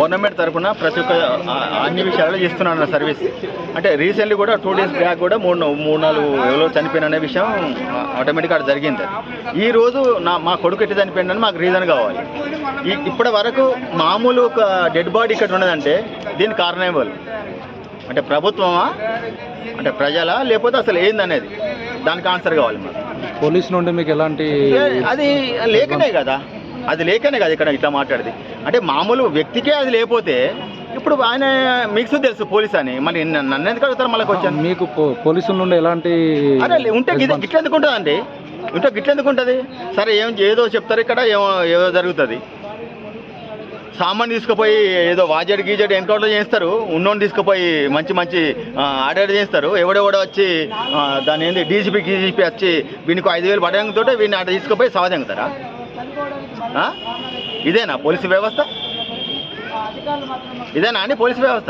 Government తరఫున ప్రతి ఒక్క అన్ని విషయాల్లో చేస్తున్నాను సర్వీస్. అంటే రీసెంట్లీ కూడా 2 days బ్యాక్ కూడా 3-4 ఎవరో చనిపోయిన అనే విషయం ఆటోమేటిక్గా అక్కడ జరిగింది. ఈరోజు మా కొడుకు ఎట్టి చనిపోయిందని మాకు రీజన్ కావాలి. ఇప్పటి వరకు మామూలు ఒక డెడ్ బాడీ ఇక్కడ ఉన్నదంటే దీనికి కారణం ఇవ్వాలి. అంటే ప్రభుత్వమా, అంటే ప్రజలా, లేకపోతే అసలు ఏందనేది దానికి ఆన్సర్ కావాలి మాకు. పోలీసు నుండి మీకు ఎలాంటి అది లేకనే కదా, ఇక్కడ ఇట్లా మాట్లాడేది. అంటే మామూలు వ్యక్తికే అది లేకపోతే ఇప్పుడు ఆయన మీకు తెలుసు పోలీస్ అని, మరి నన్ను ఎందుకు అడుగుతారు? మళ్ళీ వచ్చాను. మీకు పోలీసుల నుండి ఎలాంటి అదే ఉంటే గిట్ల ఎందుకు ఉంటుంది అండి? ఉంటే గిట్ల ఎందుకు ఉంటుంది? సరే ఏదో చెప్తారు ఇక్కడ, ఏదో జరుగుతుంది. సామాన్ తీసుకుపోయి ఏదో వాజెడ్ గీజెడ్ ఎన్కౌంటర్ చేస్తారు, ఉన్నోని తీసుకుపోయి మంచి ఆర్డర్ చేస్తారు. ఎవడెవడో వచ్చి దాని ఏంది డీజీపీ వచ్చి వీనికి 5,000 పడడంతో వీడిని ఆర్డర్ తీసుకుపోయి సవాదెంగుతారా? ఇదేనా పోలీసు వ్యవస్థ? ఇదేనా అండి పోలీసు వ్యవస్థ?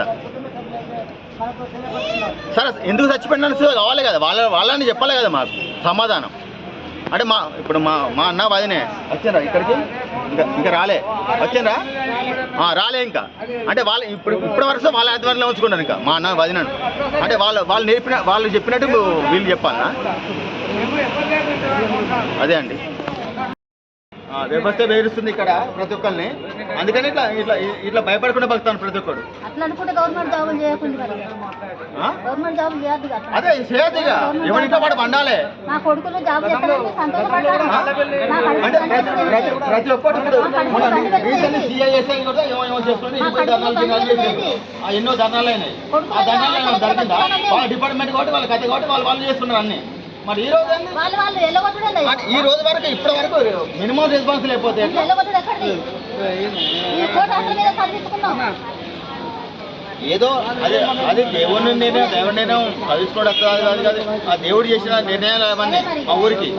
సరే ఎందుకు చచ్చిపోయినా కావాలి కదా, వాళ్ళని చెప్పాలి కదా మాకు సమాధానం. అంటే ఇప్పుడు మా అన్న వదినే వచ్చారా ఇక్కడికి? ఇంకా రాలే. వచ్చారా? రాలే ఇంకా. అంటే ఇప్పుడు వరకు వాళ్ళ ఆధ్వర్యంలో ఉంచుకున్నారు. ఇంకా మా అన్న వదినను అంటే వాళ్ళు చెప్పినట్టు వీళ్ళు చెప్పాలనా? అదే అండి వ్యవస్థ వేరుస్తుంది ఇక్కడ ప్రతి ఒక్కరిని. అందుకని ఇట్లా భయపడకుండా బతుకుతాను ప్రతి ఒక్కరు. అదే చేయదు ఇక ఎవరింట్లో వాడు పండాలి. అంటే ప్రతి ఒక్కటి ఎన్నో ధర్నాలు అయినాయి. ఆ ధర్నాలు జరిగిందా? వాళ్ళ డిపార్ట్మెంట్ కాబట్టి వాళ్ళ కథ కాబట్టి వాళ్ళు చేస్తున్నారు అన్ని. మరి ఈ రోజు వరకు ఇప్పటి వరకు మినిమం రెస్పాన్స్ లేకపోతే ఏదో అది దేవుడి నిర్ణయం చదువుకోవడం కాదు. ఆ దేవుడు చేసిన నిర్ణయాలు అవన్నీ మా ఊరికి.